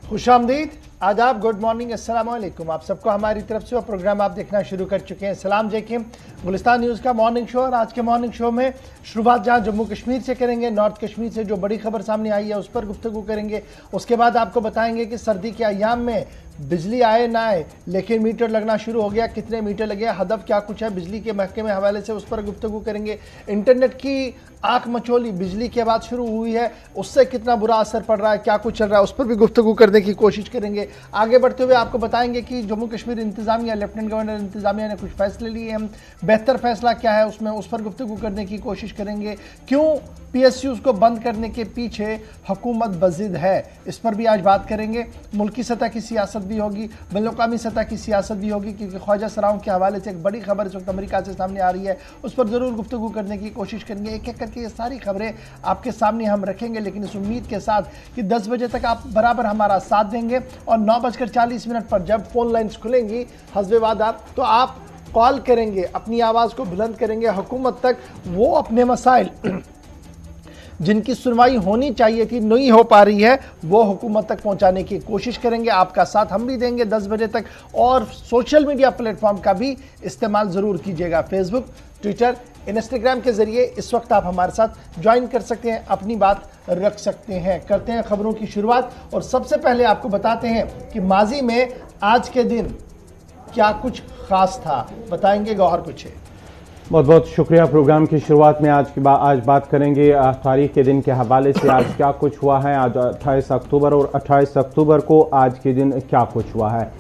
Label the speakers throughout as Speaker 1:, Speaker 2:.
Speaker 1: खुशामदीद, आदाब, good morning, अस्सलाम वालेकुम। आप सबको हमारी तरफ से प्रोग्राम आप देखना शुरू कर चुके हैं। सलाम जैकिम, गुलिस्तान न्यूज़ का मॉर्निंग शो। और आज के मॉर्निंग शो में शुरुआत जहां जम्मू कश्मीर से करेंगे, नॉर्थ कश्मीर से जो बड़ी खबर सामने आई है उस पर गुफ्तगू करेंगे। उसके बाद आपको बताएंगे कि सर्दी के अयाम में बिजली आए ना आए लेकिन मीटर लगना शुरू हो गया, कितने मीटर लगे, हदफ क्या कुछ है बिजली के महकमे हवाले से, उस पर गुफ्तगू करेंगे। इंटरनेट की आंख मचोली बिजली के बाद शुरू हुई है, उससे कितना बुरा असर पड़ रहा है, क्या कुछ चल रहा है, उस पर भी गुफ्तगू करने की कोशिश करेंगे। आगे बढ़ते हुए आपको बताएंगे कि जम्मू कश्मीर इंतजामिया, लेफ्टिनेंट गवर्नर इंतजामिया ने कुछ फैसले लिए हैं, बेहतर फैसला क्या है उसमें, उस पर गुफ्तगू करने की कोशिश करेंगे। क्यों PSUs को बंद करने के पीछे हुकूमत बजिद है, इस पर भी आज बात करेंगे। मुल्की सतह की सियासत भी होगी, बैनुल-अक़वामी सतह की सियासत भी होगी, क्योंकि ख्वाजा सराओं के हवाले से एक बड़ी खबर इस वक्त अमेरिका से सामने आ रही है, उस पर ज़रूर गुफ्तगू करने की कोशिश करेंगे। एक एक करके ये सारी खबरें आपके सामने हम रखेंगे, लेकिन इस उम्मीद के साथ कि 10 बजे तक आप बराबर हमारा साथ देंगे और 9:40 पर जब फ़ोन लाइन्स खुलेंगी हस्बे वादा तो आप कॉल करेंगे, अपनी आवाज़ को बुलंद करेंगे हुकूमत तक, वो अपने मसाइल जिनकी सुनवाई होनी चाहिए थी नहीं हो पा रही है वो हुकूमत तक पहुंचाने की कोशिश करेंगे। आपका साथ हम भी देंगे 10 बजे तक। और सोशल मीडिया प्लेटफॉर्म का भी इस्तेमाल ज़रूर कीजिएगा, फेसबुक, ट्विटर, इंस्टाग्राम के ज़रिए इस वक्त आप हमारे साथ ज्वाइन कर सकते हैं, अपनी बात रख सकते हैं। करते हैं खबरों की शुरुआत और सबसे पहले आपको बताते हैं कि माजी में आज के दिन क्या कुछ खास था, बताएंगे गौहर कुछ।
Speaker 2: बहुत बहुत शुक्रिया। प्रोग्राम की शुरुआत में आज बात करेंगे तारीख के दिन के हवाले से। आज क्या कुछ हुआ है, आज 28 अक्टूबर और 28 अक्टूबर को आज के दिन क्या कुछ हुआ है।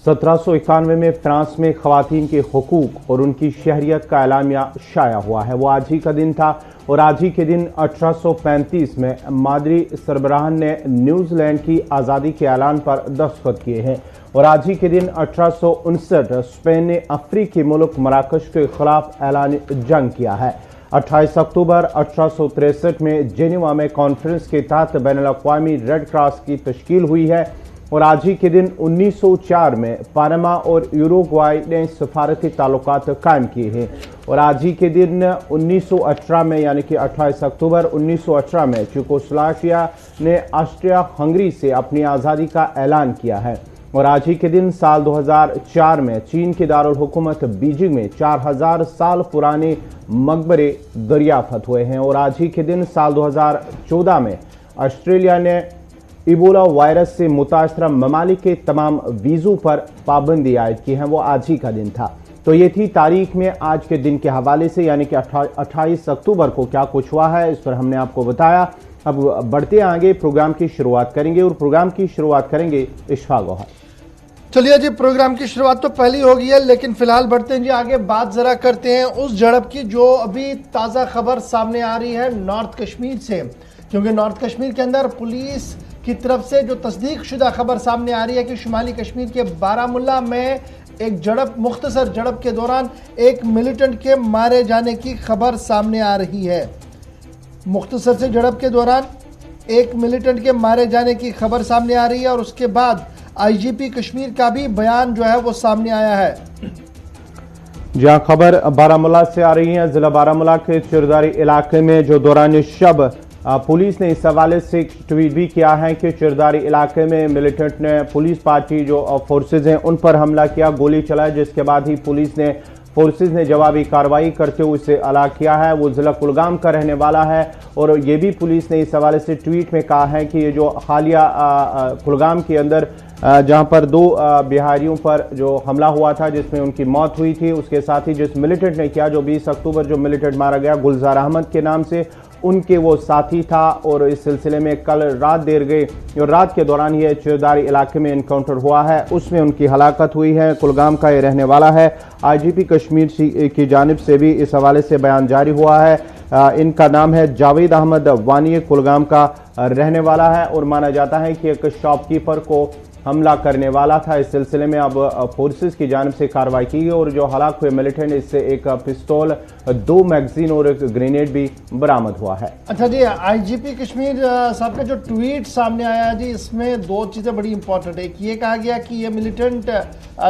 Speaker 2: 1791 में फ्रांस में ख़वातीन के हुकूक और उनकी शहरियत का एलामिया शाया हुआ है, वो आज ही का दिन था। और आज ही के दिन 1835 में मादरी सरबराहन ने न्यूजीलैंड की आज़ादी के ऐलान पर दस्तखत किए हैं। और आज ही के दिन 1859 स्पेन ने अफ्रीकी मुल्क मराकश के खिलाफ ऐलान जंग किया है। 28 अक्टूबर 1863 में जेनेवा में कॉन्फ्रेंस के तहत बैनुल-अक़वामी रेड क्रॉस की तश्कील हुई है। और आज ही के दिन 1904 में पनामा और यूरुग्वाई ने सफारती ताल्लुकात कायम किए हैं। और आज ही के दिन 1918 में यानी कि 28 अक्टूबर 1918 में चेकोस्लोवाकिया ने ऑस्ट्रिया हंगरी से अपनी आज़ादी का ऐलान किया है। और आज ही के दिन साल 2004 में चीन के दारुल हुकूमत बीजिंग में 4000 साल पुराने मकबरे दरियाफ्त हुए हैं। और आज ही के दिन साल 2014 में ऑस्ट्रेलिया ने इबोला वायरस से मुतासरा ममालिक के तमाम वीज़ों पर पाबंदी आयद की है, वो आज ही का दिन था। तो ये थी तारीख में आज के दिन के हवाले से, यानी कि 28 अक्टूबर को क्या कुछ हुआ है, इस पर हमने आपको बताया। अब बढ़ते आगे, प्रोग्राम की शुरुआत करेंगे और प्रोग्राम की शुरुआत करेंगे इशफाक गौहर।
Speaker 1: चलिए जी, प्रोग्राम की शुरुआत तो पहली हो गई है, लेकिन फिलहाल बढ़ते हैं जी आगे। बात जरा करते हैं उस झड़प की जो अभी ताज़ा खबर सामने आ रही है नॉर्थ कश्मीर से, क्योंकि नॉर्थ कश्मीर के अंदर पुलिस की तरफ से जो तस्दीक शुदा खबर सामने आ रही है कि शुमाली कश्मीर के बारामुल्ला में एक झड़प, मुख्तसर झड़प के दौरान एक मिलिटेंट के मारे जाने की खबर सामने आ रही है। मुख्तसर से झड़प के दौरान एक मिलिटेंट के मारे जाने की खबर सामने आ रही है और उसके बाद IGP कश्मीर का भी बयान जो है वो सामने आया है।
Speaker 2: जहां खबर बारामुल्ला से आ रही है, जिला बारामुल्ला के चिरदारी इलाके में जो दौरान शब पुलिस ने इस हवाले से ट्वीट भी किया है कि चिरदारी इलाके में मिलिटेंट ने पुलिस पार्टी जो फोर्सेज हैं उन पर हमला किया, गोली चलाई, जिसके बाद ही फोर्सेज ने जवाबी कार्रवाई करते हुए उसे हलाक किया है। वो जिला कुलगाम का रहने वाला है। और ये भी पुलिस ने इस हवाले से ट्वीट में कहा है कि ये जो हालिया कुलगाम के अंदर जहां पर 2 बिहारियों पर जो हमला हुआ था जिसमें उनकी मौत हुई थी, उसके साथ ही जिस मिलिटेंट ने किया, जो 20 अक्टूबर जो मिलिटेंट मारा गया गुलजार अहमद के नाम से, उनके वो साथी था। और इस सिलसिले में कल रात देर गई और रात के दौरान ये चिरदारी इलाके में इनकाउंटर हुआ है, उसमें उनकी हलाकत हुई है। कुलगाम का ये रहने वाला है। IGP कश्मीर की जानिब से भी इस हवाले से बयान जारी हुआ है। इनका नाम है जावेद अहमद वानी, कुलगाम का रहने वाला है और माना जाता है कि एक शॉपकीपर को हमला करने वाला था। इस सिलसिले में अब फोर्सेस की जानिब से कार्रवाई की गई और जो हलाक हुए मिलिटेंट, इससे एक पिस्तौल, 2 मैगजीन और एक ग्रेनेड भी बरामद हुआ है।
Speaker 1: अच्छा जी, IGP कश्मीर साहब का जो ट्वीट सामने आया जी, इसमें 2 चीज़ें बड़ी इंपॉर्टेंट है। एक ये कहा गया कि ये मिलिटेंट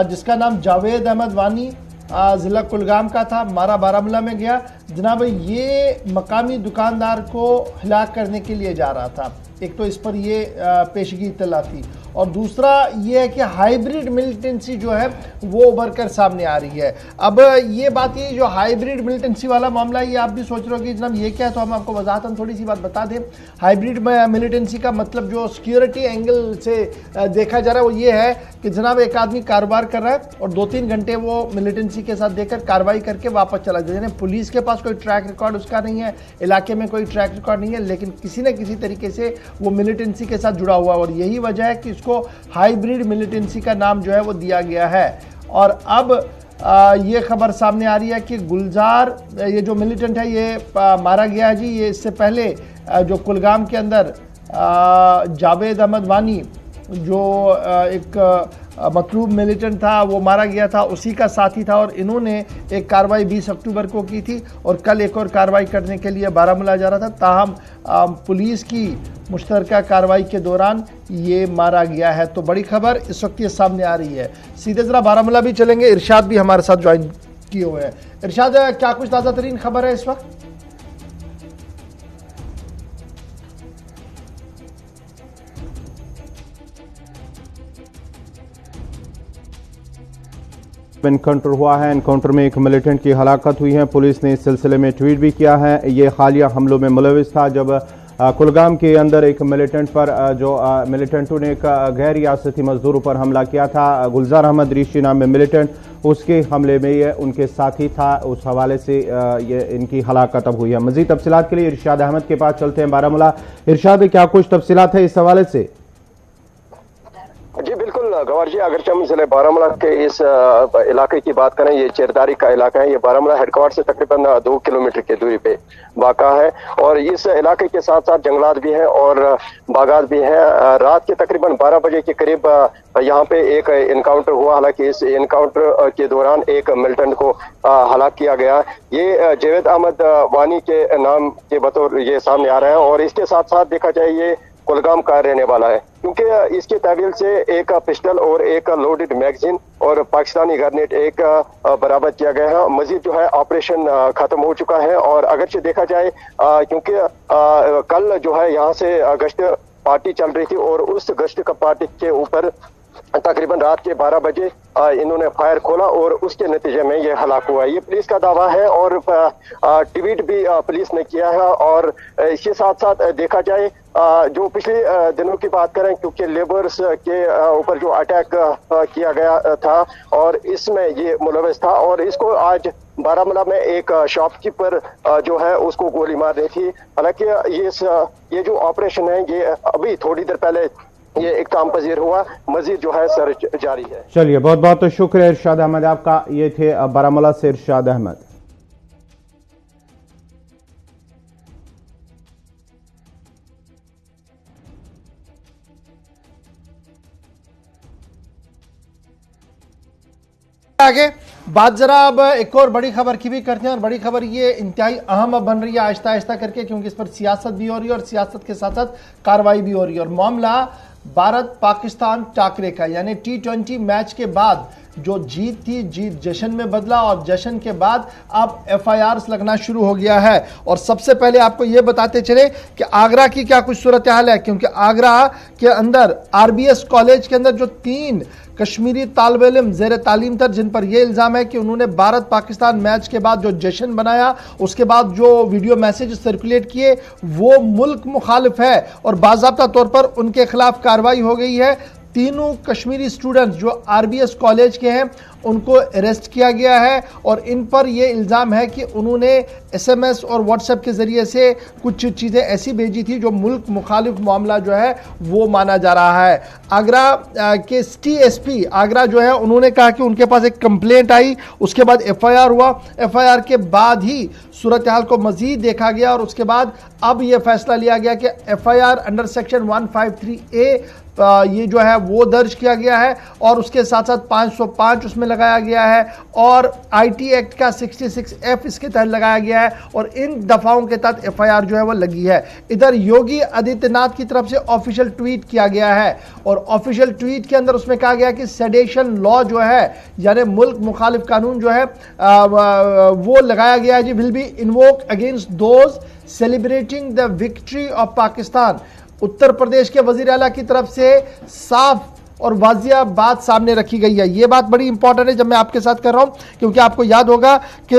Speaker 1: जिसका नाम जावेद अहमद वानी ज़िला कुलगाम का था, मारा बारामुल्ला में गया। जनाब, ये मकामी दुकानदार को हिलाक करने के लिए जा रहा था। एक तो इस पर ये पेशगी इत्तला थी और दूसरा ये है कि हाइब्रिड मिलिटेंसी जो है वो उभर कर सामने आ रही है। अब ये बात, ये जो हाइब्रिड मिलिटेंसी वाला मामला है, ये आप भी सोच रहे हो कि जनाब ये क्या है, तो हम आपको वजाहतन थोड़ी सी बात बता दें। हाइब्रिड मिलिटेंसी का मतलब जो सिक्योरिटी एंगल से देखा जा रहा है वो ये है कि जनाब एक आदमी कारोबार कर रहा है और 2-3 घंटे वो मिलिटेंसी के साथ देकर कार्रवाई करके वापस चला जाए। यानी पुलिस के पास कोई ट्रैक रिकॉर्ड उसका नहीं है, इलाके में कोई ट्रैक रिकॉर्ड नहीं है, लेकिन किसी न किसी तरीके से वो मिलिटेंसी के साथ जुड़ा हुआ है और यही वजह है कि इसको हाइब्रिड मिलिटेंसी का नाम जो है वो दिया गया है। और अब ये खबर सामने आ रही है कि गुलजार, ये जो मिलिटेंट है ये मारा गया है जी। ये इससे पहले जो कुलगाम के अंदर जावेद अहमद वानी जो एक मतलूब मिलिटेंट था वो मारा गया था, उसी का साथी था और इन्होंने एक कार्रवाई 20 अक्टूबर को की थी और कल एक और कार्रवाई करने के लिए बारामूला जा रहा था। ताहम पुलिस की मुश्तरका कार्रवाई के दौरान ये मारा गया है। तो बड़ी खबर इस वक्त ये सामने आ रही है। सीधे ज़रा बारामूला भी चलेंगे, इरशाद भी हमारे साथ ज्वाइन किए हुए हैं। इरशाद, क्या कुछ ताज़ा तरीन खबर है इस वक्त?
Speaker 2: एनकाउंटर हुआ है। एनकाउंटर में एक मिलिटेंट की हलाकत हुई है। पुलिस ने इस सिलसिले में ट्वीट भी किया है। ये हालिया हमलों में मुलविस था जब कुलगाम के अंदर एक मिलिटेंट पर जो मिलिटेंटों ने एक गैर रियासती मजदूरों पर हमला किया था। गुलजार अहमद ऋषि नाम में मिलिटेंट, उसके हमले में ये उनके साथी था। उस हवाले से ये इनकी हलाकत अब हुई है। मजीद तफसीलात के लिए इरशाद अहमद के पास चलते हैं बारामूला। इरशाद, क्या कुछ तफसीलात है इस हवाले से?
Speaker 3: जी बिल्कुल गवार जी, अगर हम जिले बारामूला के इस इलाके की बात करें, ये चेरदारी का इलाका है। ये बारामूला हेडक्वार्टर से तकरीबन 2 किलोमीटर की दूरी पे वाक़ा है और इस इलाके के साथ साथ जंगलात भी हैं और बागात भी हैं। रात के तकरीबन 12 बजे के करीब यहाँ पे एक इनकाउंटर हुआ। हालांकि इस इनकाउंटर के दौरान एक मिलिटेंट को हलाक किया गया। ये जावेद अहमद वानी के नाम के बतौर ये सामने आ रहा है और इसके साथ साथ देखा जाए ये कुलगाम का रहने वाला है, क्योंकि इसके तहवील से एक पिस्टल और एक लोडेड मैगजीन और पाकिस्तानी ग्रेनेड एक बरामद किया गया है। मजीद जो है ऑपरेशन खत्म हो चुका है और अगरचे देखा जाए क्योंकि कल जो है यहाँ से गश्त पार्टी चल रही थी और उस गश्त का पार्टी के ऊपर तकरीबन रात के 12 बजे इन्होंने फायर खोला और उसके नतीजे में ये हलाक हुआ। ये पुलिस का दावा है और ट्वीट भी पुलिस ने किया है। और इसके साथ साथ देखा जाए जो पिछले दिनों की बात करें, क्योंकि लेबर्स के ऊपर जो अटैक किया गया था और इसमें ये मुलविस था और इसको आज बारामूला में एक शॉपकीपर जो है उसको गोली मार रही थी। हालांकि ये जो ऑपरेशन है ये अभी थोड़ी देर पहले ये इख्तिताम पजीर हुआ, मजीद जो है सर्च जारी है।
Speaker 2: चलिए, बहुत बहुत शुक्रिया इरशाद अहमद आपका। ये थे बारामूला से इरशाद अहमद।
Speaker 1: आगे बात जरा अब एक और बड़ी खबर की भी करते हैं और बड़ी खबर ये इंतहाई अहम अब बन रही है आहिस्ता आहिस्ता करके, क्योंकि इस पर सियासत भी हो रही है और सियासत के साथ साथ कार्रवाई भी हो रही है। और मामला भारत पाकिस्तान टाकरे का, यानी T20 मैच के बाद जो जीत थी, जीत जश्न में बदला और जश्न के बाद अब FIRs लगना शुरू हो गया है। और सबसे पहले आपको यह बताते चले कि आगरा की क्या कुछ सूरत हाल है, क्योंकि आगरा के अंदर RBS कॉलेज के अंदर जो 3 कश्मीरी तालिब इल्म ज़ेर तालीम था, जिन पर यह इल्ज़ाम है कि उन्होंने भारत पाकिस्तान मैच के बाद जो जश्न बनाया, उसके बाद जो वीडियो मैसेज सर्कुलेट किए, वो मुल्क मुखालिफ है और बाज़ाब्ता तौर पर उनके खिलाफ कार्रवाई हो गई है। तीनों कश्मीरी स्टूडेंट्स जो RBS कॉलेज के हैं उनको अरेस्ट किया गया है और इन पर यह इल्ज़ाम है कि उन्होंने SMS और WhatsApp के ज़रिए से कुछ चीज़ें ऐसी भेजी थी जो मुल्क मुखालिफ मामला जो है वो माना जा रहा है। आगरा के TSP आगरा जो है उन्होंने कहा कि उनके पास एक कंप्लेंट आई, उसके बाद FIR हुआ, FIR के बाद ही सूरत हाल को मज़ीद देखा गया और उसके बाद अब यह फैसला लिया गया कि FIR अंडर सेक्शन 153A ये जो है वो दर्ज किया गया है और उसके साथ साथ 505 उसमें लगाया गया है और IT एक्ट का 66F इसके तहत लगाया गया है और इन दफाओं के तहत FIR जो है वो लगी है। इधर योगी आदित्यनाथ की तरफ से ऑफिशियल ट्वीट किया गया है और ऑफिशियल ट्वीट के अंदर उसमें कहा गया कि सेडेशन लॉ जो है यानी मुल्क मुखालिफ कानून जो है वो लगाया गया है जी, will be invoke against those celebrating the victory of Pakistan Uttar Pradesh के वजीर आला की तरफ से साफ और वाजिया बात सामने रखी गई है। ये बात बड़ी इंपॉर्टेंट है जब मैं आपके साथ कर रहा हूं, क्योंकि आपको याद होगा कि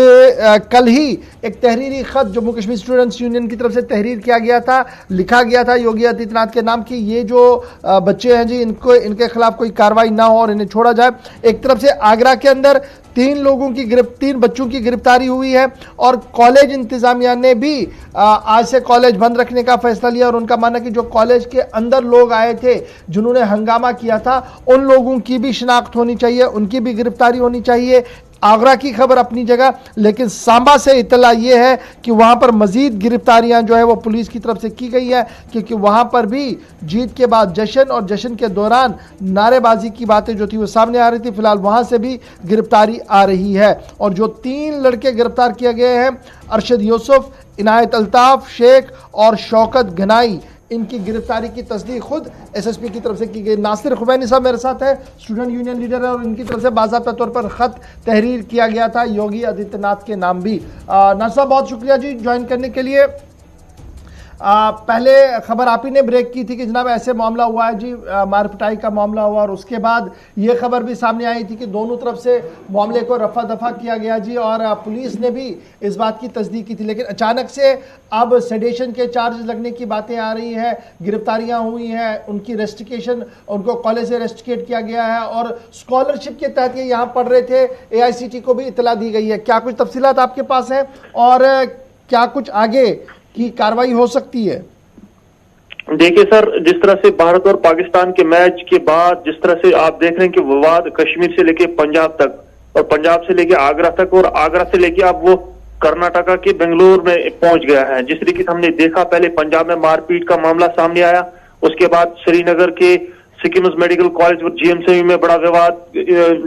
Speaker 1: कल ही एक तहरीरी खत जम्मू कश्मीर स्टूडेंट्स यूनियन की तरफ से तहरीर किया गया था, लिखा गया था योगी आदित्यनाथ के नाम की, ये जो बच्चे हैं जी इनके खिलाफ कोई कार्रवाई ना हो और इन्हें छोड़ा जाए। एक तरफ से आगरा के अंदर 3 बच्चों की गिरफ्तारी हुई है और कॉलेज इंतजामिया ने भी आज से कॉलेज बंद रखने का फैसला लिया और उनका मानना कि जो कॉलेज के अंदर लोग आए थे जिन्होंने हंगामा किया था उन लोगों की भी शिनाख्त होनी चाहिए, उनकी भी गिरफ्तारी होनी चाहिए। आगरा की खबर अपनी जगह, लेकिन सांबा से इतला यह है कि वहां पर मजीद गिरफ्तारियां जो है वो पुलिस की तरफ से की गई है, क्योंकि वहां पर भी जीत के बाद जश्न और जश्न के दौरान नारेबाजी की बातें जो थी वो सामने आ रही थी। फिलहाल वहां से भी गिरफ्तारी आ रही है और जो 3 लड़के गिरफ्तार किए गए हैं, अरशद यूसुफ, इनायत अल्ताफ शेख और शौकत घनाई, इनकी गिरफ्तारी की तस्दीक खुद एसएसपी की तरफ से की गई। नासिर खुमैनी साहब मेरे साथ है, स्टूडेंट यूनियन लीडर है और इनकी तरफ से बाज़ाब्ता तौर पर खत तहरीर किया गया था योगी आदित्यनाथ के नाम भी। नासिर साहब बहुत शुक्रिया जी ज्वाइन करने के लिए। पहले खबर आप ही ने ब्रेक की थी कि जनाब ऐसे मामला हुआ है जी, मार पिटाई का मामला हुआ और उसके बाद ये खबर भी सामने आई थी कि दोनों तरफ से मामले को रफा दफा किया गया जी और पुलिस ने भी इस बात की तस्दीक की थी, लेकिन अचानक से अब सेडेशन के चार्ज लगने की बातें आ रही है, गिरफ्तारियां हुई हैं, उनकी रेस्टिकेशन, उनको कॉलेज से रेस्टिकेट किया गया है और स्कॉलरशिप के तहत ये यहाँ पढ़ रहे थे, AICT को भी इतला दी गई है। क्या कुछ तफसीलात आपके पास हैं और क्या कुछ आगे की कार्रवाई हो सकती है?
Speaker 4: देखिए सर, जिस तरह से भारत और पाकिस्तान के मैच के बाद जिस तरह से आप देख रहे हैं कि विवाद कश्मीर से लेके पंजाब तक और पंजाब से लेके आगरा तक और आगरा से लेके अब वो कर्नाटका के बेंगलुरु में पहुंच गया है। जिस तरीके से हमने देखा, पहले पंजाब में मारपीट का मामला सामने आया, उसके बाद श्रीनगर के सिक्किम्स मेडिकल कॉलेज और GMCU में बड़ा विवाद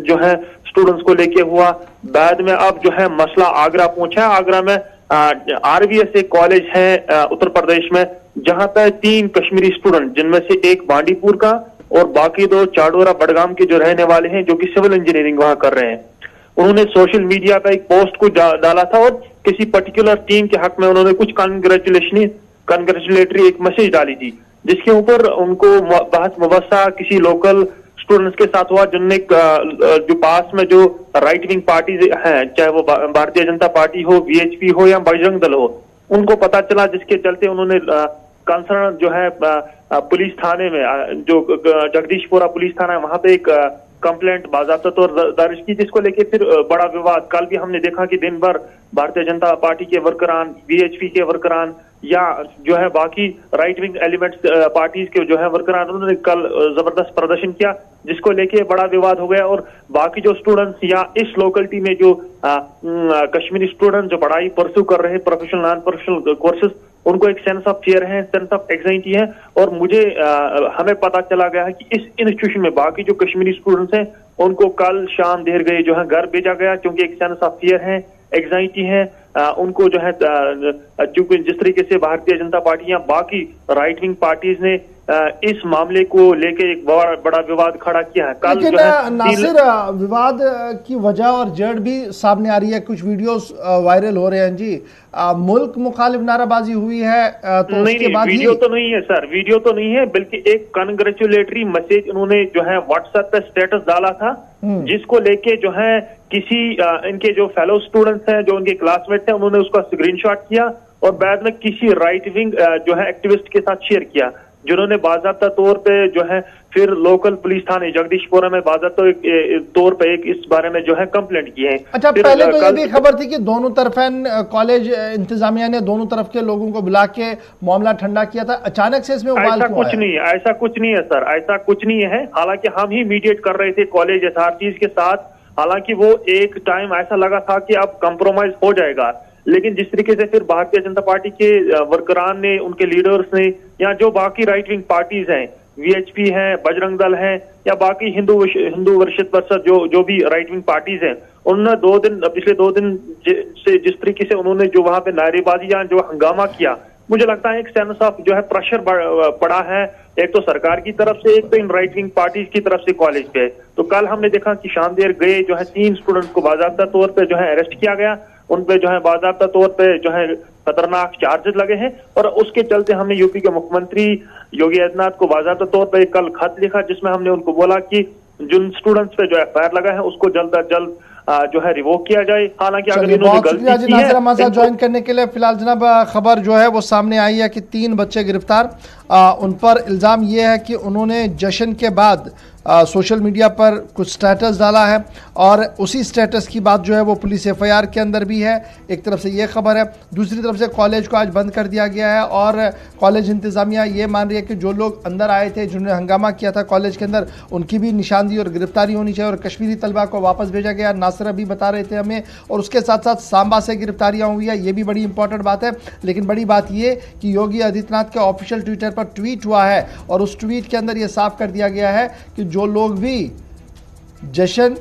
Speaker 4: जो है स्टूडेंट्स को लेके हुआ। बाद में अब जो है मसला आगरा पहुंचा। आगरा में RVS एक कॉलेज है उत्तर प्रदेश में, जहां पर 3 कश्मीरी स्टूडेंट, जिनमें से एक बांडीपुर का और बाकी 2 चाडोरा बडगाम के जो रहने वाले हैं, जो कि सिविल इंजीनियरिंग वहां कर रहे हैं, उन्होंने सोशल मीडिया पर एक पोस्ट को डाला था और किसी पर्टिकुलर टीम के हक में उन्होंने कुछ कंग्रेचुलेटरी एक मैसेज डाली थी, जिसके ऊपर उनको बहस मुबस्सा किसी लोकल स्टूडेंट्स के साथ हुआ, जिनने जो पास में जो राइट विंग पार्टीज हैं, चाहे वो भारतीय जनता पार्टी हो, VHP हो या बजरंग दल हो, उनको पता चला, जिसके चलते उन्होंने कंसर्न जो है पुलिस थाने में, जो जगदीशपुरा पुलिस थाना है, वहां पे एक कंप्लेंट बाज़ाब्ता तौर दर्ज की, जिसको लेके फिर बड़ा विवाद। कल भी हमने देखा कि दिन भर भारतीय जनता पार्टी के वर्करान, VHP के वर्करान या जो है बाकी राइट विंग एलिमेंट्स पार्टीज के जो है वर्करान, उन्होंने कल जबरदस्त प्रदर्शन किया, जिसको लेके बड़ा विवाद हो गया। और बाकी जो स्टूडेंट्स या इस लोकलिटी में जो कश्मीरी स्टूडेंट जो पढ़ाई परस्यू कर रहे हैं, प्रोफेशनल नॉन प्रोफेशनल कोर्सेज, उनको एक सेंस ऑफ फियर है, सेंस ऑफ एंग्जाइटी है। और मुझे हमें पता चला गया है कि इस इंस्टीट्यूशन में बाकी जो कश्मीरी स्टूडेंट्स हैं उनको कल शाम देर गए जो है घर भेजा गया, क्योंकि एक सेंस ऑफ फियर है, एंग्जाइटी है उनको जो है, चूंकि जिस तरीके से भारतीय जनता पार्टी या बाकी राइट विंग पार्टीज ने इस मामले को लेके एक बड़ा विवाद खड़ा किया है। कल जो है
Speaker 1: नासिर, विवाद की वजह और जड़ भी सामने आ रही है, कुछ वीडियोस वायरल हो रहे हैं जी, मुल्क मुखालिफ नाराबाजी हुई है, तो
Speaker 4: नहीं,
Speaker 1: बाद
Speaker 4: वीडियो तो नहीं है सर, वीडियो तो नहीं है, बल्कि एक कंग्रेचुलेटरी मैसेज उन्होंने जो है व्हाट्सएप पे स्टेटस डाला था, जिसको लेके जो है किसी इनके जो फेलो स्टूडेंट्स हैं, जो उनके क्लासमेट हैं, उन्होंने उसका स्क्रीनशॉट किया और बाद में किसी राइट विंग जो है एक्टिविस्ट के साथ शेयर किया, जिन्होंने बाज़ाब्ता तौर पे जो है फिर लोकल पुलिस थाने जगदीशपुरा में बाज़ाब्ता तौर पे एक इस बारे में जो है कंप्लेंट की है।
Speaker 1: अच्छा, पहले तो ये भी खबर थी कि दोनों तरफेन कॉलेज इंतजामिया ने दोनों तरफ के लोगों को बुला के मामला ठंडा किया था, अचानक से इसमें
Speaker 4: ऐसा कुछ नहीं है, ऐसा कुछ नहीं है सर, ऐसा कुछ नहीं है। हालांकि हम ही मीडिएट कर रहे थे कॉलेज अथॉरिटीज के साथ, हालांकि वो एक टाइम ऐसा लगा था कि अब कंप्रोमाइज हो जाएगा, लेकिन जिस तरीके से फिर भारतीय जनता पार्टी के वर्करान ने, उनके लीडर्स ने, या जो बाकी राइट विंग पार्टीज हैं, VHP है, बजरंग दल है या बाकी हिंदू वर्षित परिषद जो भी राइट विंग पार्टीज हैं, उन्होंने पिछले 2 दिन से जिस तरीके से उन्होंने जो वहां पे नारेबाजी या जो हंगामा किया, मुझे लगता है एक सेंस ऑफ जो है प्रेशर पड़ा है, एक तो सरकार की तरफ से, एक तो इन राइट विंग पार्टीज की तरफ से कॉलेज पे। तो कल हमने देखा कि शाम देर गए जो है 3 स्टूडेंट्स को बाज़ाब्ता तौर पे जो है अरेस्ट किया गया, उन पे जो है बाज़ाब्ता तौर पे जो है खतरनाक चार्जेस लगे हैं। और उसके चलते हमने यूपी के मुख्यमंत्री योगी आदित्यनाथ को बाकायदा तौर पर कल खत लिखा, जिसमें हमने उनको बोला कि जिन स्टूडेंट्स पे जो FIR लगा है उसको जल्द अज जल्द जो है रिवोक किया जाए। हालांकि अगर इन्होंने गलती की है,
Speaker 1: हमारे साथ ज्वाइन करने के लिए फिलहाल जनाब खबर जो है वो सामने आई है कि 3 बच्चे गिरफ्तार। उन पर इल्ज़ाम ये है कि उन्होंने जश्न के बाद सोशल मीडिया पर कुछ स्टेटस डाला है और उसी स्टेटस की बात जो है वो पुलिस FIR के अंदर भी है। एक तरफ से ये खबर है, दूसरी तरफ से कॉलेज को आज बंद कर दिया गया है और कॉलेज इंतज़ामिया ये मान रही है कि जो लोग अंदर आए थे, जिन्होंने हंगामा किया था कॉलेज के अंदर, उनकी भी निशानदेही और गिरफ्तारी होनी चाहिए और कश्मीरी तलबा को वापस भेजा गया। नासिर अभी बता रहे थे हमें, और उसके साथ साथ सांबा से गिरफ्तारियाँ हुई है, ये भी बड़ी इंपॉर्टेंट बात है। लेकिन बड़ी बात ये कि योगी आदित्यनाथ के ऑफिशियल ट्विटर पर ट्वीट हुआ है और उस ट्वीट के अंदर ये साफ कर दिया गया है कि जो लोग भी जश्न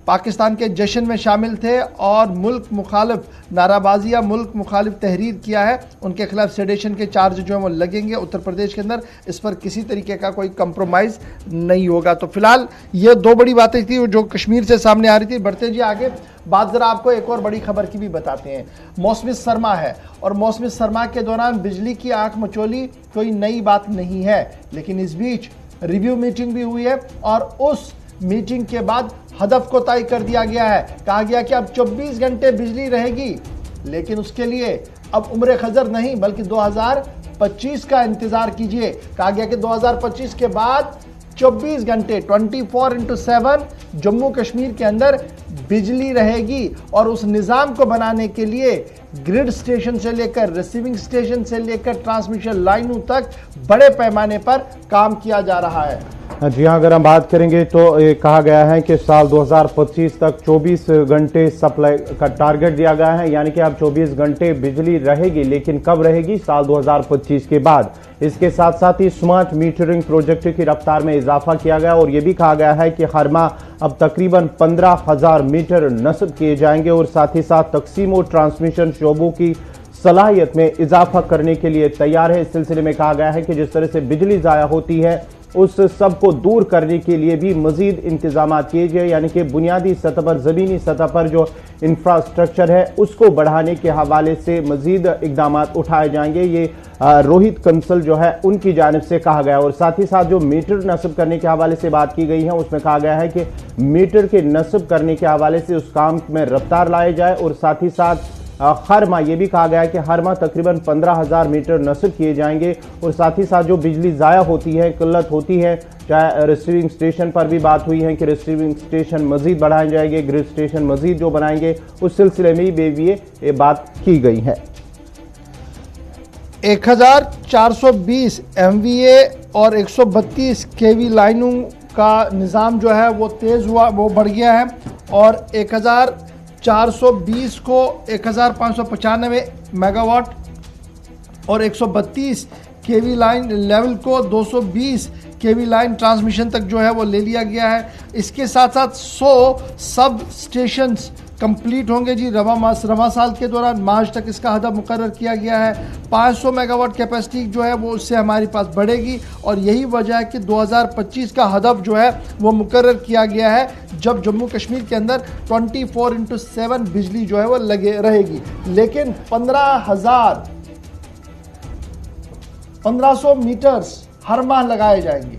Speaker 1: पाकिस्तान के जश्न में शामिल थे और मुल्क मुखालिफ नाराबाजी या मुल्क मुखालिफ तहरीर किया है, उनके खिलाफ सेडेशन के चार्ज जो है वो लगेंगे उत्तर प्रदेश के अंदर। इस पर किसी तरीके का कोई कंप्रोमाइज़ नहीं होगा। तो फिलहाल ये 2 बड़ी बातें थी जो कश्मीर से सामने आ रही थी। बढ़ते जी आगे, बात ज़रा आपको एक और बड़ी खबर की भी बताते हैं। मौसमी सरमा है और मौसमी सरमा के दौरान बिजली की आंख मचोली कोई नई बात नहीं है, लेकिन इस बीच रिव्यू मीटिंग भी हुई है और उस मीटिंग के बाद हदफ को तय कर दिया गया है। कहा गया कि अब 24 घंटे बिजली रहेगी, लेकिन उसके लिए अब उम्र खजर नहीं बल्कि 2025 का इंतजार कीजिए। कहा गया कि 2025 के बाद 24 घंटे 24/7 जम्मू कश्मीर के अंदर बिजली रहेगी और उस निज़ाम को बनाने के लिए ग्रिड स्टेशन से लेकर रिसीविंग स्टेशन से लेकर ट्रांसमिशन लाइनों तक बड़े पैमाने पर काम किया जा रहा है।
Speaker 2: जी हाँ, अगर हम बात करेंगे तो ये कहा गया है कि साल 2025 तक 24 घंटे सप्लाई का टारगेट दिया गया है, यानी कि अब 24 घंटे बिजली रहेगी। लेकिन कब रहेगी? साल 2025 के बाद। इसके साथ साथ ही स्मार्ट मीटरिंग प्रोजेक्ट की रफ्तार में इजाफा किया गया और यह भी कहा गया है कि हर माह अब तकरीबन 15,000 मीटर नस्ब किए जाएंगे और साथ ही साथ तकसीम और ट्रांसमिशन शोबों की सलाहियत में इजाफा करने के लिए तैयार है। इस सिलसिले में कहा गया है कि जिस तरह से बिजली ज़ाया होती है उस सब को दूर करने के लिए भी मजीद इंतजाम किए गए, यानी कि बुनियादी सतह पर, ज़मीनी सतह पर जो इंफ्रास्ट्रक्चर है उसको बढ़ाने के हवाले से मजीद इकदाम उठाए जाएंगे। ये रोहित कंसल जो है उनकी जानिब से कहा गया। और साथ ही साथ जो मीटर नस्ब करने के हवाले से बात की गई है उसमें कहा गया है कि मीटर के नस्ब करने के हवाले से उस काम में रफ्तार लाए जाए और साथ ही साथ हर माह ये भी कहा गया है कि हर माह तकरीबन 15,000 मीटर नस्ब किए जाएंगे और साथ ही साथ जो बिजली ज़ाया होती है, किल्लत होती है, चाहे रिसीविंग स्टेशन पर भी बात हुई है कि रिसीविंग स्टेशन मजीद बढ़ाए जाएंगे, ग्रिड स्टेशन मजीद जो बनाएंगे, उस सिलसिले में भी ये बात की गई है।
Speaker 1: 1420 MVA और 132 kV लाइनों का निज़ाम जो है वो तेज़ हुआ, वो बढ़ गया है और 1420 को 1595 मेगावाट और 132 kV लाइन लेवल को 220 kV लाइन ट्रांसमिशन तक जो है वो ले लिया गया है। इसके साथ साथ 100 सब स्टेशंस कंप्लीट होंगे जी रवा साल के दौरान। मार्च तक इसका हदफ मुकर्रर किया गया है। 500 मेगावाट कैपेसिटी जो है वो उससे हमारे पास बढ़ेगी और यही वजह है कि 2025 का हदफ जो है वो मुकर्रर किया गया है, जब जम्मू कश्मीर के अंदर 24/7 बिजली जो है वो लगे रहेगी। लेकिन 1500 मीटर्स हर माह लगाए जाएंगे,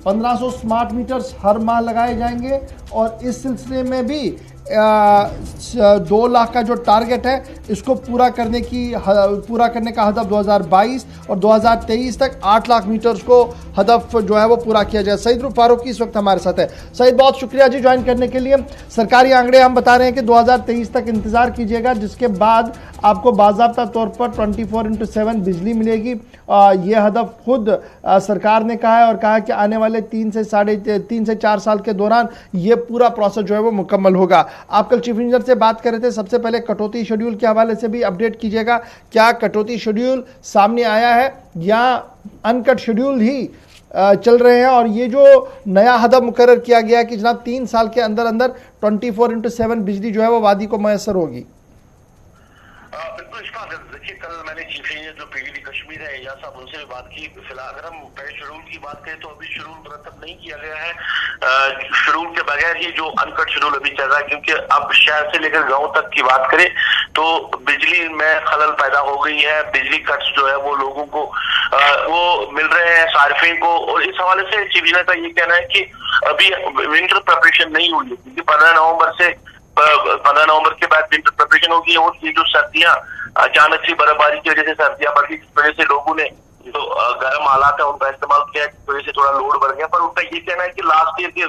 Speaker 1: 1500 स्मार्ट मीटर्स हर माह लगाए जाएंगे और इस सिलसिले में भी 2 लाख का जो टारगेट है इसको पूरा करने का हदफ 2022 और 2023 तक 8 लाख मीटर्स को हदफ जो है वो पूरा किया जाए। सईद फारूकी इस वक्त हमारे साथ है। सईद, बहुत शुक्रिया जी ज्वाइन करने के लिए। सरकारी आंकड़े हम बता रहे हैं कि 2023 तक इंतजार कीजिएगा, जिसके बाद आपको बाज़ाब्ता तौर पर 24/7 बिजली मिलेगी। ये हदफ खुद सरकार ने कहा है और कहा है कि आने वाले 3 से 4 साल के दौरान ये पूरा प्रोसेस जो है वो मुकम्मल होगा। आप कल चीफ इंजीनियर से बात कर रहे थे, सबसे पहले कटौती शेड्यूल के हवाले से भी अपडेट कीजिएगा। क्या कटौती शेड्यूल सामने आया है या अनकट शेड्यूल ही चल रहे हैं और ये जो नया हदफ मुकर्रर किया गया है कि जनाब 3 साल के अंदर अंदर 24/7 बिजली जो है वो वादी को मैसर होगी?
Speaker 5: बिल्कुल इशफाक, देखिए कल मैंने चीफ इंजीनियर जो पीडीडी कश्मीर है एजाज साहब उनसे भी बात की। फिलहाल अगर हम पहले शेड्यूल की बात करें तो अभी शेड्यूल मुरतब नहीं किया गया है। शेड्यूल के बगैर ही जो अनकट शेड्यूल अभी चल रहा है, क्योंकि अब शहर से लेकर गांव तक की बात करें तो बिजली में खलल पैदा हो गई है, बिजली कट्स जो है वो लोगों को वो मिल रहे हैं सार्फिन को। और इस हवाले से चीफ इंजीनियर का ये कहना है कि अभी विंटर प्रिपरेशन नहीं हुई है, क्योंकि 15 नवंबर के बाद विंटर प्रिपरेशन होगी। और ये जो सर्दियां अचानक से बर्फबारी की वजह से सर्दियां बढ़ गई, जिस वजह से लोगों ने जो गर्म हालात है उनका इस्तेमाल किया, जिस वजह से थोड़ा लोड बढ़ गया। पर उनका ये कहना है कि लास्ट ईयर के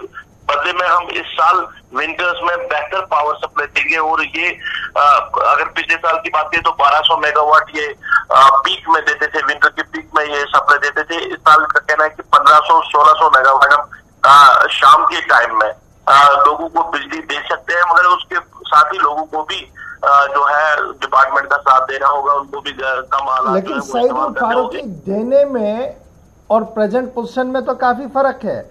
Speaker 5: बदले में हम इस साल विंटर्स में बेहतर पावर सप्लाई देंगे। और ये अगर पिछले साल की बात करें तो 1200 मेगावाट ये पीक में देते थे, विंटर के पीक में ये सप्लाई देते थे। इस साल का कहना है कि 1500-1600 मेगावाट हम शाम के टाइम में लोगों को बिजली दे सकते हैं, मगर उसके साथ ही लोगों को भी जो है डिपार्टमेंट का साथ देना होगा, उनको भी कम हालात।
Speaker 1: लेकिन सईदुल फारूकी देने में और प्रेजेंट पोजीशन में तो काफी फर्क है।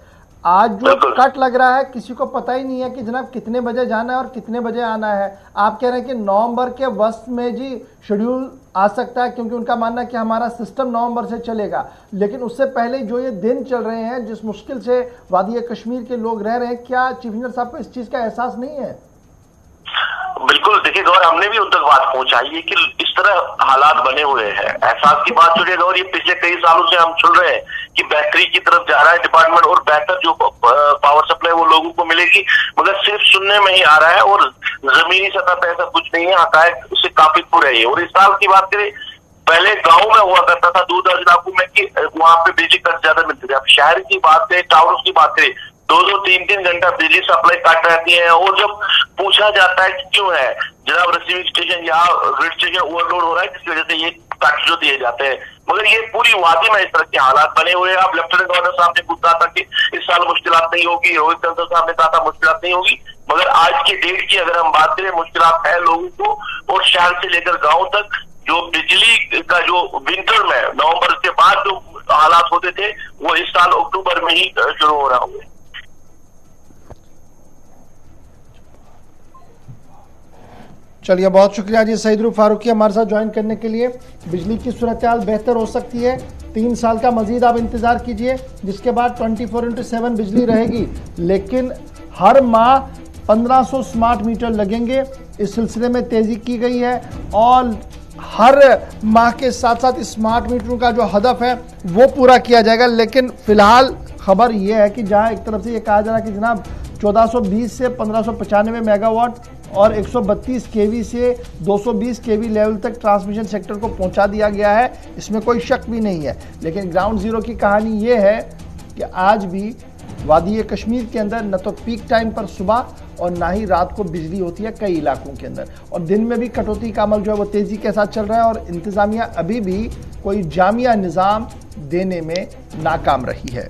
Speaker 1: आज जो कट लग रहा है किसी को पता ही नहीं है कि जनाब कितने बजे जाना है और कितने बजे आना है। आप कह रहे हैं कि नवंबर के वस्त में जी शेड्यूल आ सकता है, क्योंकि उनका मानना है कि हमारा सिस्टम नवंबर से चलेगा। लेकिन उससे पहले जो ये दिन चल रहे हैं, जिस मुश्किल से वादी कश्मीर के लोग रह रहे हैं, क्या चीफ इंजीनियर साहब को इस चीज का एहसास नहीं है?
Speaker 5: बिल्कुल, देखिए गौर, हमने भी उन तक बात पहुंचाई है कि इस तरह हालात बने हुए हैं, एहसास की बात चल रही है। और ये पिछले कई सालों से हम सुन रहे हैं कि बेहतरी की तरफ जा रहा है डिपार्टमेंट और बेहतर जो पावर सप्लाई वो लोगों को मिलेगी, मगर सिर्फ सुनने में ही आ रहा है और जमीनी सतह पर ऐसा कुछ नहीं है। हकायक उससे काफी दूर है ये। और इस साल की बात करें, पहले गांव में हुआ करता था दूर दराज इलाकों में कि वहां पे बिजली कट ज्यादा मिलती थी। अब शहर की बात करें, टाउन की बात करें, 2-2, 3-3 घंटा बिजली सप्लाई कट रहती है। और जब पूछा जाता है कि क्यों है, जनाब रिसीविंग स्टेशन या ग्रिड स्टेशन ओवरलोड हो रहा है, जिसकी वजह से ये कट जो दिए जाते हैं। मगर ये पूरी वादी में इस तरह के हालात बने हुए हैं। अब लेफ्टिनेंट गवर्नर साहब ने खुद कहा था कि इस साल मुश्किलात नहीं होगी, रोहित कंसल साहब ने कहा था मुश्किलात नहीं होगी, मगर आज के डेट की अगर हम बात करें, मुश्किलात है लोगों को। और शहर से लेकर गाँव तक जो बिजली का जो विंटर में नवंबर के बाद जो हालात होते थे, वो इस साल अक्टूबर में ही शुरू हो रहा होंगे।
Speaker 1: चलिए, बहुत शुक्रिया जी सईदुल फारूकी हमारे साथ ज्वाइन करने के लिए। बिजली की सूरत हाल बेहतर हो सकती है, 3 साल का मजीद आप इंतजार कीजिए, जिसके बाद 24/7 बिजली रहेगी। लेकिन हर माह 1500 स्मार्ट मीटर लगेंगे, इस सिलसिले में तेजी की गई है। और हर माह के साथ साथ स्मार्ट मीटरों का जो हदफ है वो पूरा किया जाएगा। लेकिन फिलहाल खबर यह है कि जहां एक तरफ से ये कहा जा रहा है कि जनाब 1420 से 1595 मेगावाट और 132 केवी से 220 केवी लेवल तक ट्रांसमिशन सेक्टर को पहुंचा दिया गया है, इसमें कोई शक भी नहीं है। लेकिन ग्राउंड जीरो की कहानी ये है कि आज भी वादी कश्मीर के अंदर न तो पीक टाइम पर सुबह और ना ही रात को बिजली होती है कई इलाकों के अंदर, और दिन में भी कटौती का अमल जो है वो तेज़ी के साथ चल रहा है। और इंतज़ामिया अभी भी कोई जामिया निज़ाम देने में नाकाम रही है।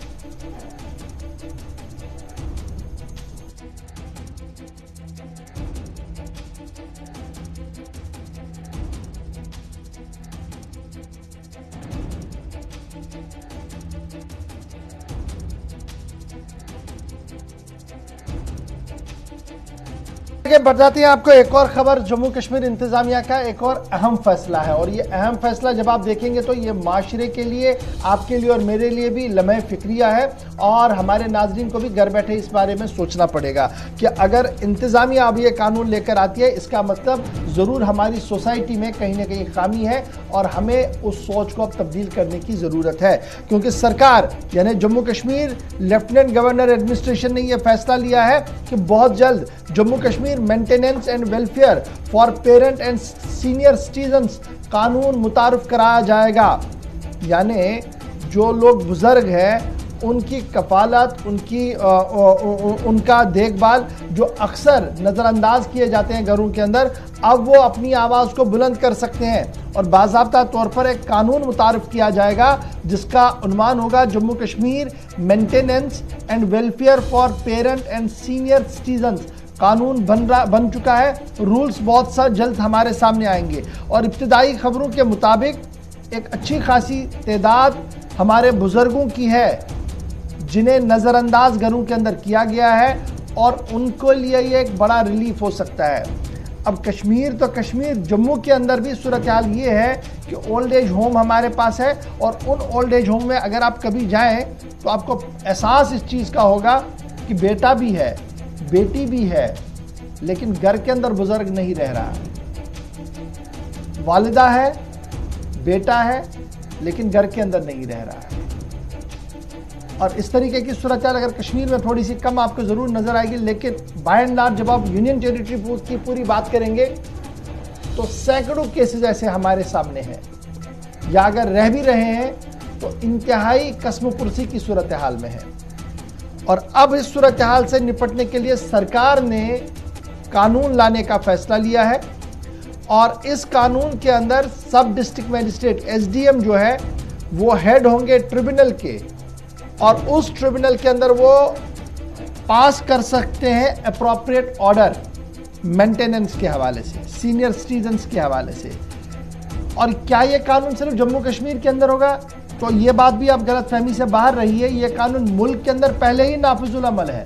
Speaker 1: बढ़ जाती है आपको एक और खबर। जम्मू कश्मीर इंतजामिया का एक और अहम फैसला है, और ये अहम फैसला जब आप देखेंगे तो ये माशरे के लिए, आपके लिए और मेरे लिए भी लम्हे फिक्रिया है। और हमारे नाजरीन को भी घर बैठे इस बारे में सोचना पड़ेगा कि अगर इंतजामिया अब ये कानून लेकर आती है, इसका मतलब ज़रूर हमारी सोसाइटी में कहीं ना कहीं खामी है और हमें उस सोच को अब तब्दील करने की ज़रूरत है। क्योंकि सरकार यानी Jammu Kashmir lieutenant governor administration ने यह फैसला लिया है कि बहुत जल्द Jammu Kashmir maintenance and welfare for parent and senior citizens कानून मुतारिफ कराया जाएगा। यानी जो लोग बुजुर्ग हैं उनकी कफालत, उनका देखभाल जो अक्सर नज़रअंदाज किए जाते हैं घरों के अंदर, अब वो अपनी आवाज़ को बुलंद कर सकते हैं। और बाज़ाब्ता तौर पर एक कानून मुतारिफ किया जाएगा जिसका उन्वान होगा Jammu Kashmir maintenance and welfare for parent and senior citizens. कानून बन चुका है, रूल्स बहुत सा जल्द हमारे सामने आएंगे। और इब्तिदाई खबरों के मुताबिक एक अच्छी खासी तादाद हमारे बुजुर्गों की है जिन्हें नज़रअंदाज घरों के अंदर किया गया है, और उनको लिए ये एक बड़ा रिलीफ हो सकता है। अब कश्मीर तो कश्मीर, जम्मू के अंदर भी सूरत हाल ये है कि ओल्ड एज होम हमारे पास है, और उन ओल्ड एज होम में अगर आप कभी जाएं तो आपको एहसास इस चीज़ का होगा कि बेटा भी है, बेटी भी है, लेकिन घर के अंदर बुजुर्ग नहीं रह रहा। वालिदा है, बेटा है, लेकिन घर के अंदर नहीं रह रहा है। और इस तरीके की सूरत अगर कश्मीर में थोड़ी सी कम आपको जरूर नजर आएगी, लेकिन बाय एंड लार्ज जब आप यूनियन टेरिटरी की पूरी बात करेंगे तो सैकड़ों केसेस ऐसे हमारे सामने हैं, या अगर रह भी रहे हैं तो इंतहाई कस्मपुरसी की सूरत हाल में है। और अब इस सूरत हाल से निपटने के लिए सरकार ने कानून लाने का फैसला लिया है, और इस कानून के अंदर सब डिस्ट्रिक्ट मजिस्ट्रेट एसडीएम जो है वो हेड होंगे ट्रिब्यूनल के, और उस ट्रिब्यूनल के अंदर वो पास कर सकते हैं अप्रोप्रिएट ऑर्डर मेंटेनेंस के हवाले से, सीनियर सिटीजन्स के हवाले से। और क्या ये कानून सिर्फ जम्मू कश्मीर के अंदर होगा? तो ये बात भी आप गलतफहमी से बाहर रही है, ये कानून मुल्क के अंदर पहले ही नाफिजुल अमल है,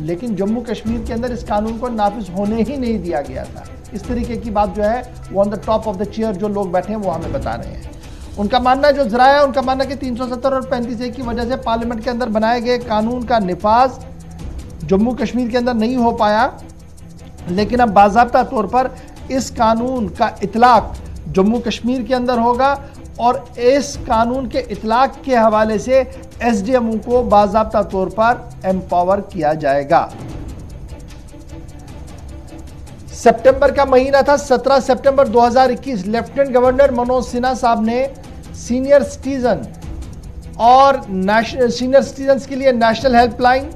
Speaker 1: लेकिन जम्मू कश्मीर के अंदर इस कानून को नाफिज होने ही नहीं दिया गया था। इस तरीके की बात जो है वो on the top of the chair जो लोग बैठे हैं वो हमें बता रहे हैं। उनका मानना जो जरा है, उनका मानना कि 370 और 35A की वजह से पार्लियामेंट के अंदर बनाए गए कानून का निफाज जम्मू कश्मीर के अंदर नहीं हो पाया, लेकिन अब बाज़ाब्ता तौर पर इस कानून का इतलाक जम्मू कश्मीर के अंदर होगा, और इस कानून के इतलाक के हवाले से एसडीएम को बाज़ाब्ता तौर पर एम्पावर किया जाएगा। सितंबर का महीना था, 17 सितंबर 2021, लेफ्टिनेंट गवर्नर मनोज सिन्हा साहब ने सीनियर सिटीजन और सीनियर सिटीजन्स के लिए नेशनल हेल्पलाइन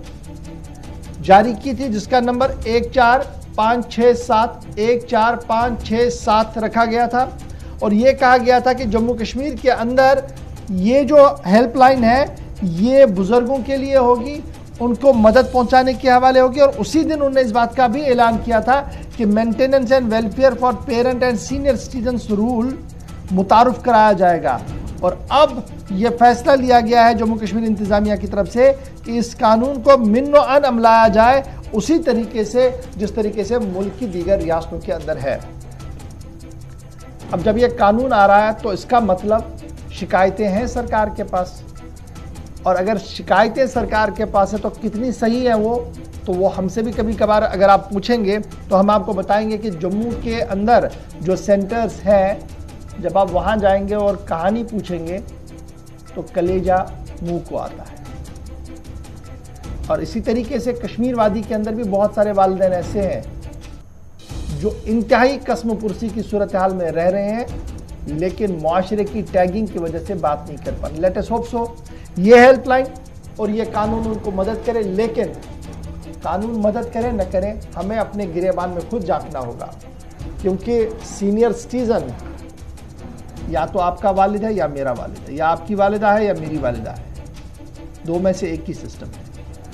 Speaker 1: जारी की थी, जिसका नंबर 14567 रखा गया था। और यह कहा गया था कि जम्मू कश्मीर के अंदर ये जो हेल्पलाइन है ये बुजुर्गों के लिए होगी, उनको मदद पहुंचाने के हवाले होगी। और उसी दिन उन्होंने इस बात का भी ऐलान किया था कि maintenance and welfare for parent and senior citizens rule मुतारुफ कराया जाएगा। और अब यह फैसला लिया गया है जम्मू कश्मीर इंतजामिया की तरफ से कि इस कानून को मिन्नो अन अमलाया जाए, उसी तरीके से जिस तरीके से मुल्क की दीगर रियासतों के अंदर है। अब जब यह कानून आ रहा है तो इसका मतलब शिकायतें हैं सरकार के पास, और अगर शिकायतें सरकार के पास है तो कितनी सही है तो वो हमसे भी कभी कभार अगर आप पूछेंगे तो हम आपको बताएंगे कि जम्मू के अंदर जो सेंटर्स हैं, जब आप वहाँ जाएंगे और कहानी पूछेंगे तो कलेजा मुंह को आता है। और इसी तरीके से कश्मीर वादी के अंदर भी बहुत सारे वालिदैन ऐसे हैं जो इंतहाई कस्मपुरसी की सूरत हाल में रह रहे हैं, लेकिन मुआशरे की टैगिंग की वजह से बात नहीं कर पा रहे। लेट अस होप सो ये हेल्पलाइन और ये कानून उनको मदद करे, लेकिन कानून मदद करे न करे हमें अपने गिरेबान में खुद झांकना होगा, क्योंकि सीनियर सिटीजन या तो आपका वालिद है या मेरा वालिद है, या आपकी वालिदा है या मेरी वालिदा है, दो में से एक ही सिस्टम है,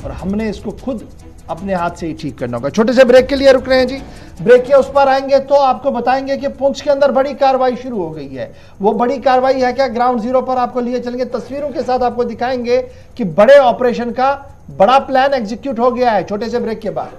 Speaker 1: और हमने इसको खुद अपने हाथ से ही ठीक करना होगा। छोटे से ब्रेक के लिए रुक रहे हैं जी, ब्रेक के उस पर आएंगे तो आपको बताएंगे कि पुंछ के अंदर बड़ी कार्रवाई शुरू हो गई है। वो बड़ी कार्रवाई है क्या, ग्राउंड जीरो पर आपको लिए चलेंगे, तस्वीरों के साथ आपको दिखाएंगे कि बड़े ऑपरेशन का बड़ा प्लान एग्जीक्यूट हो गया है। छोटे से ब्रेक के बाद